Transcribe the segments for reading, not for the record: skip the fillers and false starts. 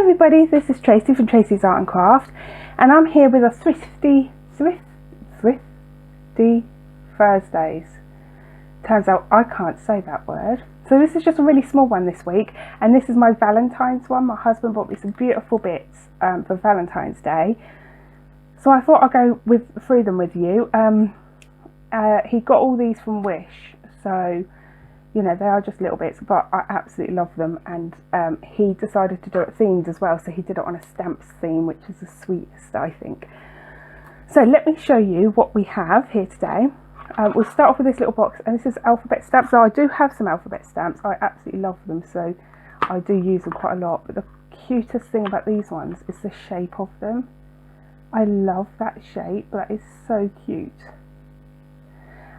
everybody, this is Tracy from Tracy's Art and Craft, and I'm here with a thrifty Thursdays. Turns out I can't say that word. So this is just a really small one this week, and this is my Valentine's one. My husband bought me some beautiful bits for Valentine's Day, so I thought I'd go through them with you. He got all these from Wish, so you know, they are just little bits, but I absolutely love them. And he decided to do it themed as well, so he did it on a stamps theme, which is the sweetest, I think. So let me show you what we have here today. We'll start off with this little box, and this is alphabet stamps. So I do have some alphabet stamps. I absolutely love them, so I do use them quite a lot. But the cutest thing about these ones is the shape of them. I love that shape. That is so cute.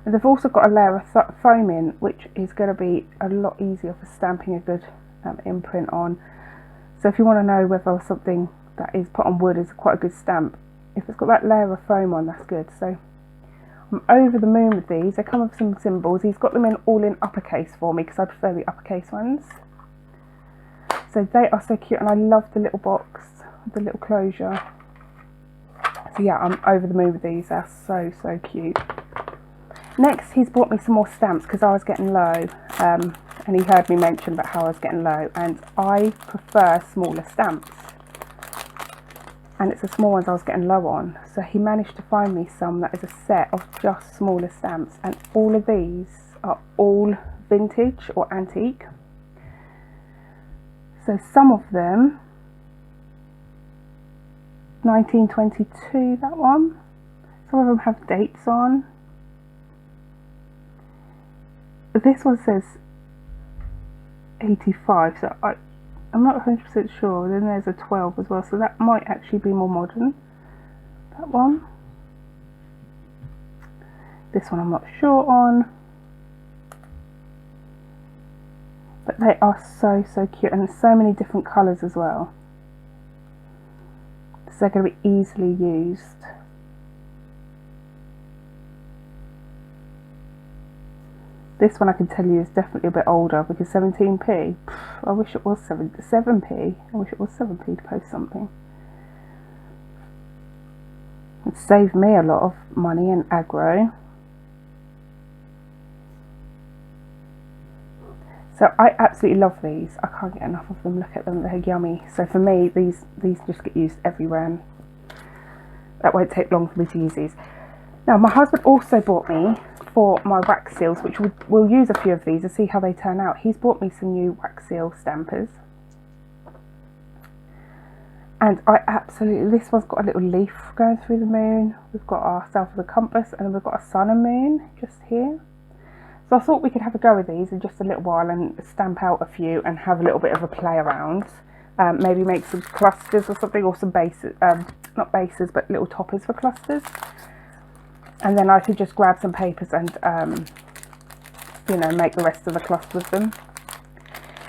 And they've also got a layer of foam in, which is going to be a lot easier for stamping a good imprint on. So if you want to know whether something that is put on wood is quite a good stamp, if it's got that layer of foam on, that's good. So I'm over the moon with these. They come with some symbols. He's got them all in uppercase for me because I prefer the uppercase ones. So they are so cute, and I love the little box with the little closure. So yeah, I'm over the moon with these. They're so cute. Next, he's bought me some more stamps because I was getting low, and he heard me mention about how I was getting low, and I prefer smaller stamps, and it's the small ones I was getting low on. So he managed to find me some that is a set of just smaller stamps, and all of these are all vintage or antique. So some of them, 1922, that one. Some of them have dates on. This one says 85, so I'm not 100% sure. Then there's a 12 as well, so that might actually be more modern. That one. This one I'm not sure on. But they are so cute, and so many different colours as well. So they're going to be easily used. This one I can tell you is definitely a bit older because 17p. I wish it was 7p. I wish it was 7p to post something. It saved me a lot of money and aggro. So I absolutely love these. I can't get enough of them. Look at them, they're yummy. So for me, these just get used everywhere, and that won't take long for me to use these. Now my husband also bought me, for my wax seals, which we'll use a few of these and see how they turn out. He's bought me some new wax seal stampers, and I absolutely, this one's got a little leaf going through the moon. We've got our south of the compass, and then we've got a sun and moon just here. So I thought we could have a go with these in just a little while and stamp out a few and have a little bit of a play around. Maybe make some clusters or something, or some bases, not bases but little toppers for clusters. And then I could just grab some papers and, you know, make the rest of the cloth with them.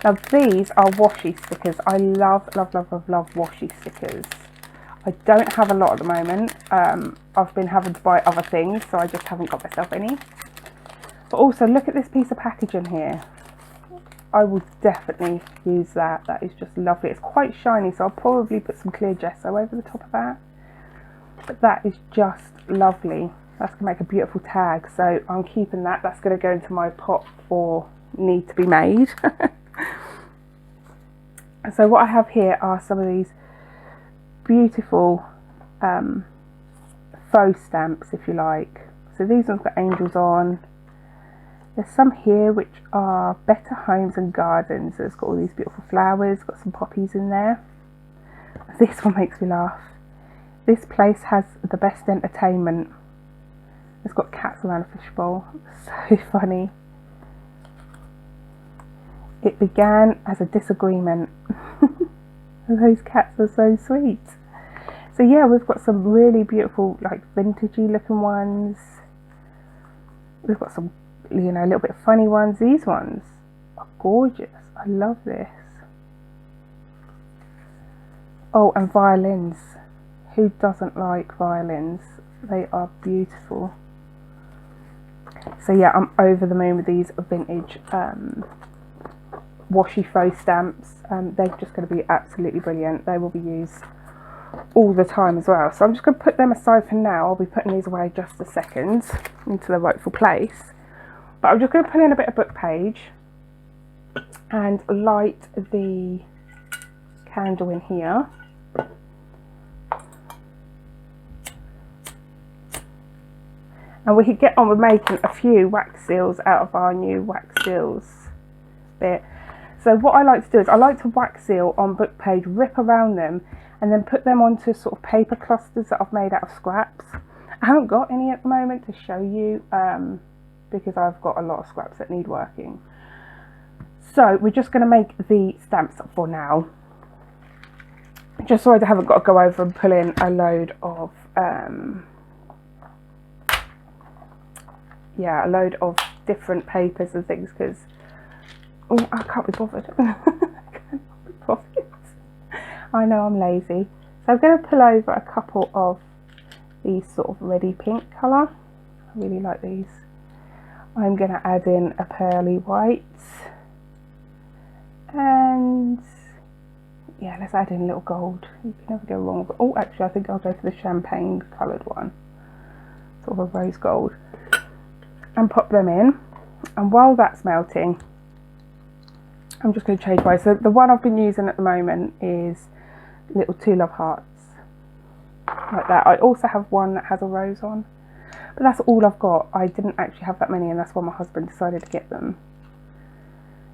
Now these are washi stickers. I love washi stickers. I don't have a lot at the moment. I've been having to buy other things, so I just haven't got myself any. But also, look at this piece of packaging here. I will definitely use that. That is just lovely. It's quite shiny, so I'll probably put some clear gesso over the top of that. But that is just lovely. That's going to make a beautiful tag, so I'm keeping that. That's going to go into my pot for need to be made. So what I have here are some of these beautiful faux stamps, if you like. So these ones got angels on. There's some here which are Better Homes and Gardens. So it's got all these beautiful flowers, got some poppies in there. This one makes me laugh. This place has the best entertainment. It's got cats around a fishbowl. So funny. It began as a disagreement. Those cats are so sweet. So yeah, we've got some really beautiful, like vintagey looking ones. We've got some, you know, a little bit funny ones. These ones are gorgeous. I love this. Oh, and violins. Who doesn't like violins? They are beautiful. So yeah, I'm over the moon with these vintage washi faux stamps. They're just going to be absolutely brilliant. They will be used all the time as well. So I'm just going to put them aside for now. I'll be putting these away just a second into their rightful place. But I'm just going to put in a bit of book page and light the candle in here. And we could get on with making a few wax seals out of our new wax seals bit. So what I like to do is I like to wax seal on book page, rip around them, and then put them onto sort of paper clusters that I've made out of scraps. I haven't got any at the moment to show you because I've got a lot of scraps that need working. So we're just going to make the stamps for now, just so I haven't got to go over and pull in a load of a load of different papers and things, because I can't be bothered. I cannot be bothered. I know I'm lazy. So I'm going to pull over a couple of these sort of reddy pink colour. I really like these. I'm going to add in a pearly white, and yeah, let's add in a little gold. You can never go wrong with, oh, actually I think I'll go for the champagne coloured one, sort of a rose gold, and pop them in. And while that's melting, I'm just going to change mine. So the one I've been using at the moment is little two love hearts, like that. I also have one that has a rose on, but that's all I've got. I didn't actually have that many, and that's why my husband decided to get them.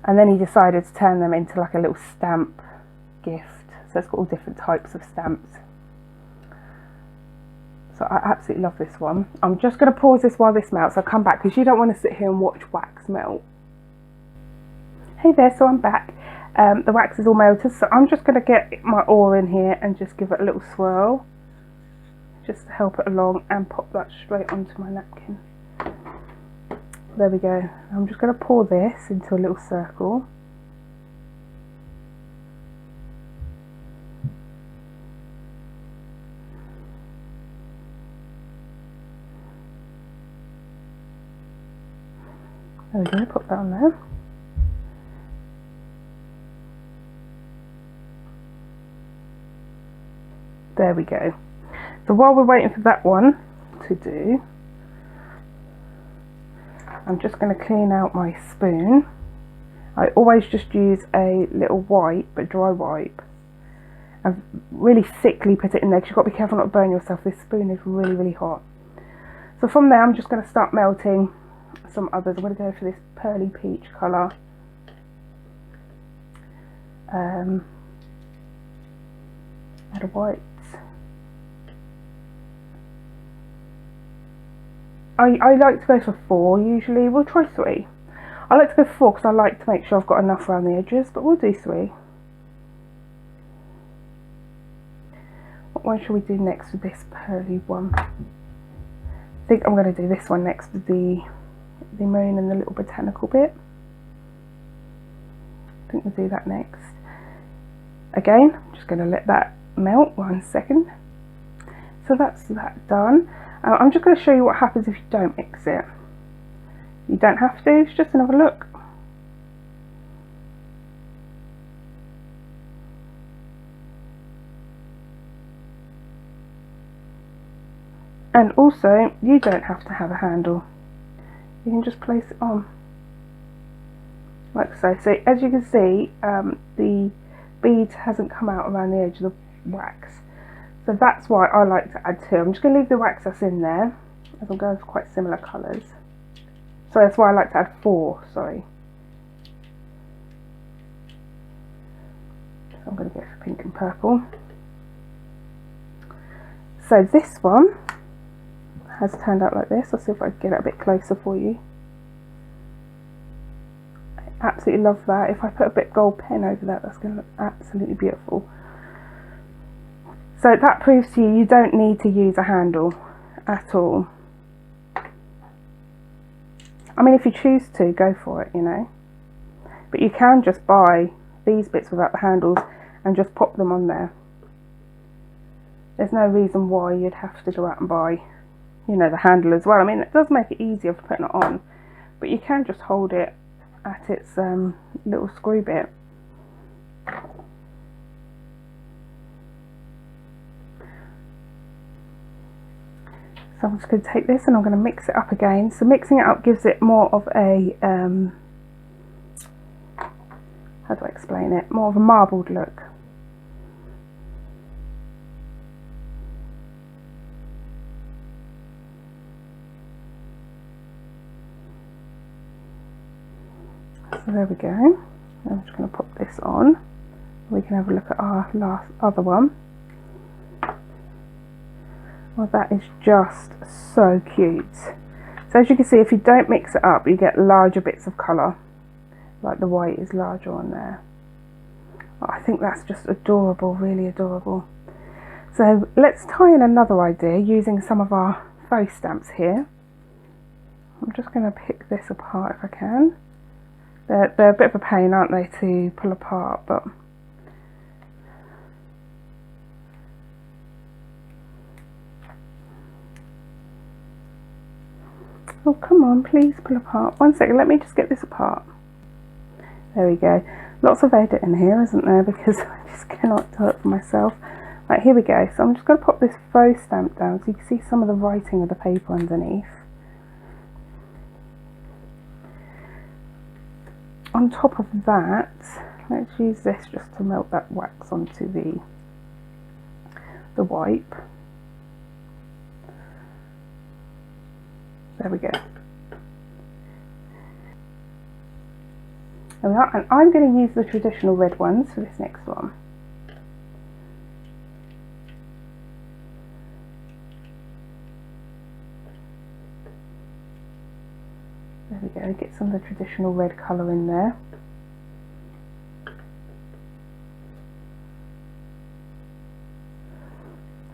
And then he decided to turn them into like a little stamp gift. So it's got all different types of stamps. So I absolutely love this one. I'm just going to pause this while this melts. I'll come back because you don't want to sit here and watch wax melt. Hey there, so I'm back. The wax is all melted, so I'm just going to get my oar in here and just give it a little swirl, just to help it along, and pop that straight onto my napkin. There we go. I'm just going to pour this into a little circle. There we go, pop that on there. There we go. So while we're waiting for that one to do, I'm just going to clean out my spoon. I always just use a little wipe, but dry wipe, and really thickly put it in there because you've got to be careful not to burn yourself. This spoon is really, really hot. So from there I'm just going to start melting some others. I'm going to go for this pearly peach colour. Add a white. I like to go for 4 usually. We'll try 3. I like to go for 4 because I like to make sure I've got enough around the edges, but we'll do 3. What one should we do next with this pearly one? I think I'm going to do this one next with the moon and the little botanical bit. I think we'll do that next. Again, I'm just going to let that melt 1 second. So that's that done. I'm just going to show you what happens if you don't mix it. You don't have to, it's just another look. And also, you don't have to have a handle. You can just place it on, like so. So as you can see, the bead hasn't come out around the edge of the wax. So that's why I like to add 2. I'm just going to leave the wax that's in there, as I'm going for quite similar colours. So that's why I like to add 4, sorry. So I'm going to go for pink and purple. So this one has turned out like this. I'll see if I can get it a bit closer for you. I absolutely love that. If I put a bit of gold pen over that, that's going to look absolutely beautiful. So that proves to you, you don't need to use a handle at all. I mean, if you choose to, go for it, you know. But you can just buy these bits without the handles and just pop them on there. There's no reason why you'd have to go out and buy, you know, the handle as well. I mean, it does make it easier for putting it on, but you can just hold it at its little screw bit. So I'm just going to take this and I'm going to mix it up again. So mixing it up gives it more of a, how do I explain it? More of a marbled look. So there we go. I'm just going to pop this on. We can have a look at our other one. Well, that is just so cute. So as you can see, if you don't mix it up, you get larger bits of colour. Like the white is larger on there. Oh, I think that's just adorable, really adorable. So let's tie in another idea using some of our faux stamps here. I'm just going to pick this apart if I can. They're a bit of a pain, aren't they, to pull apart, but oh, come on, please pull apart. 1 second, let me just get this apart. There we go. Lots of editing here, isn't there, because I just cannot do it for myself. Right, here we go. So I'm just going to pop this faux stamp down so you can see some of the writing of the paper underneath. On top of that, let's use this just to melt that wax onto the wipe. There we go. There we are, and I'm going to use the traditional red ones for this next one. There we go, get some of the traditional red colour in there.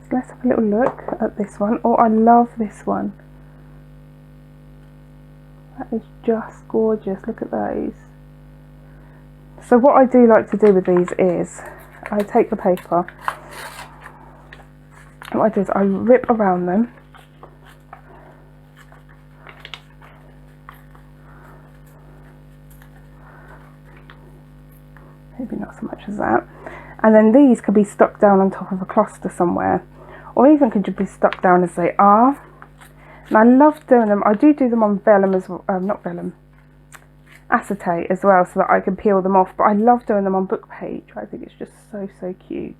So let's have a little look at this one. Oh, I love this one. That is just gorgeous, look at those. So what I do like to do with these is, I take the paper, and what I do is I rip around them. Maybe not so much as that. And then these could be stuck down on top of a cluster somewhere, or even could just be stuck down as they are. And I love doing them. I do them on vellum as well, not vellum, acetate as well, so that I can peel them off. But I love doing them on book page. I think it's just so cute.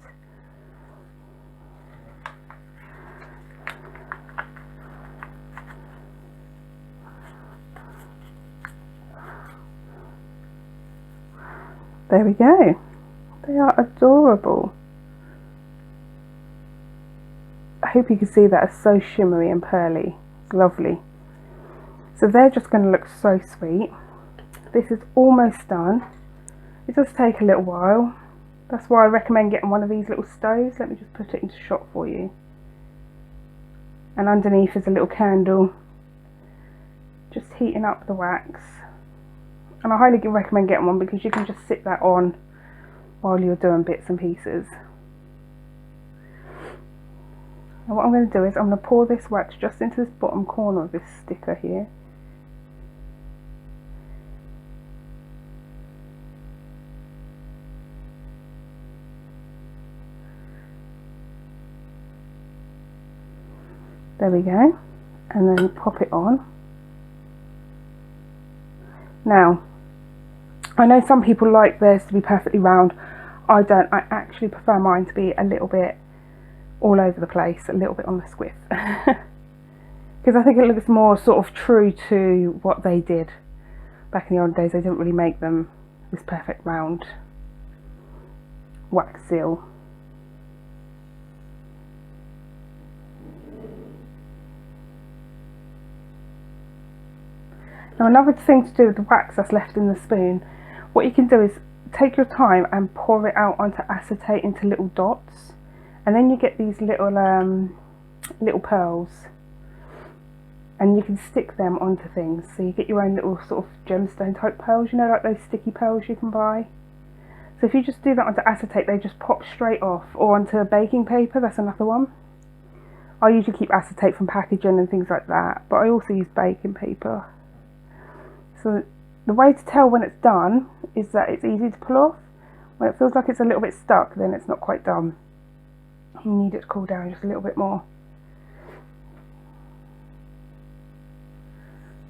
There we go. They are adorable. I hope you can see that it's so shimmery and pearly. It's lovely. So they're just going to look so sweet. This is almost done. It does take a little while. That's why I recommend getting one of these little stoves. Let me just put it into shot for you. And underneath is a little candle, just heating up the wax. And I highly recommend getting one because you can just sit that on while you're doing bits and pieces. And what I'm going to do is I'm going to pour this wax just into this bottom corner of this sticker here. There we go. And then pop it on. Now, I know some people like theirs to be perfectly round. I don't. I actually prefer mine to be a little bit all over the place, a little bit on the squiff. Because I think it looks more sort of true to what they did back in the old days. They didn't really make them this perfect round wax seal. Now another thing to do with the wax that's left in the spoon, what you can do is take your time and pour it out onto acetate into little dots, and then you get these little little pearls, and you can stick them onto things. So you get your own little sort of gemstone type pearls, you know, like those sticky pearls you can buy. So if you just do that onto acetate, they just pop straight off, or onto baking paper, that's another one. I usually keep acetate from packaging and things like that, but I also use baking paper. So the way to tell when it's done is that it's easy to pull off. When it feels like it's a little bit stuck, then it's not quite done. You need it to cool down just a little bit more.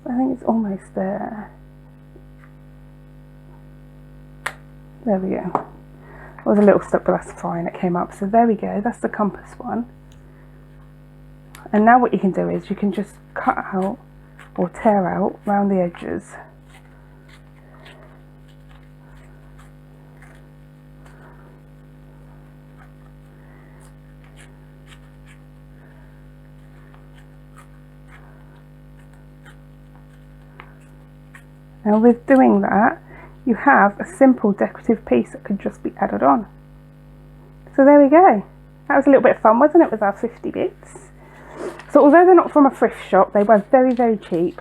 I think it's almost there. There we go. It was a little stuck, but that's fine, it came up. So there we go, that's the compass one. And now what you can do is you can just cut out or tear out around the edges. Now with doing that, you have a simple decorative piece that could just be added on. So there we go. That was a little bit of fun, wasn't it, with our 50 bits? So although they're not from a thrift shop, they were very, very cheap.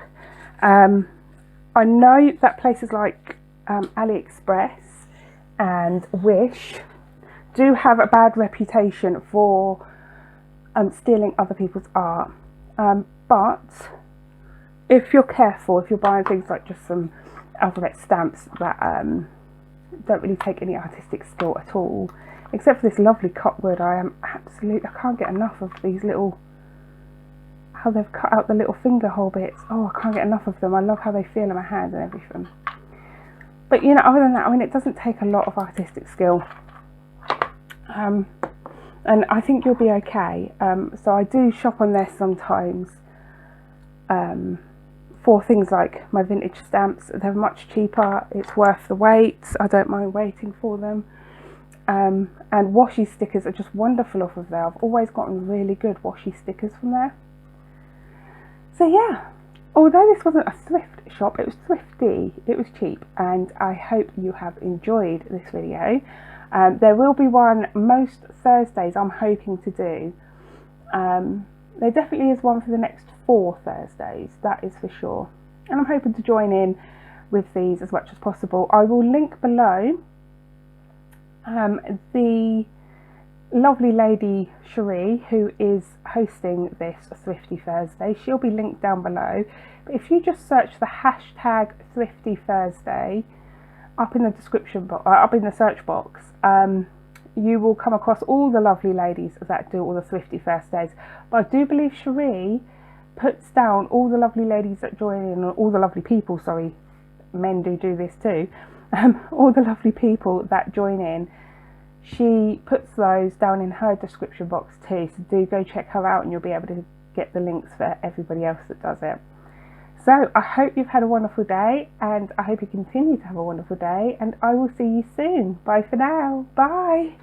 I know that places like AliExpress and Wish do have a bad reputation for stealing other people's art. But if you're careful, if you're buying things like just some alphabet stamps that don't really take any artistic skill at all, except for this lovely cut wood, I can't get enough of these little, how they've cut out the little finger hole bits. Oh, I can't get enough of them. I love how they feel in my hand and everything. But you know, other than that, I mean, it doesn't take a lot of artistic skill. And I think you'll be okay. So I do shop on there sometimes for things like my vintage stamps. They're much cheaper, it's worth the wait, I don't mind waiting for them. And washi stickers are just wonderful off of there. I've always gotten really good washi stickers from there. So yeah, although this wasn't a thrift shop, it was thrifty, it was cheap, and I hope you have enjoyed this video. There will be one most Thursdays I'm hoping to do. There definitely is one for the next 4 Thursdays, that is for sure. And I'm hoping to join in with these as much as possible. I will link below the lovely lady Cherie who is hosting this Thrifty Thursday. She'll be linked down below. But if you just search the hashtag Thrifty Thursday up in the description box, up in the search box, you will come across all the lovely ladies that do all the Thrifty Thursdays. But I do believe Cherie puts down all the lovely ladies that join in, or all the lovely people, sorry, men do this too, all the lovely people that join in. She puts those down in her description box too, so do go check her out and you'll be able to get the links for everybody else that does it. So I hope you've had a wonderful day, and I hope you continue to have a wonderful day, and I will see you soon. Bye for now. Bye.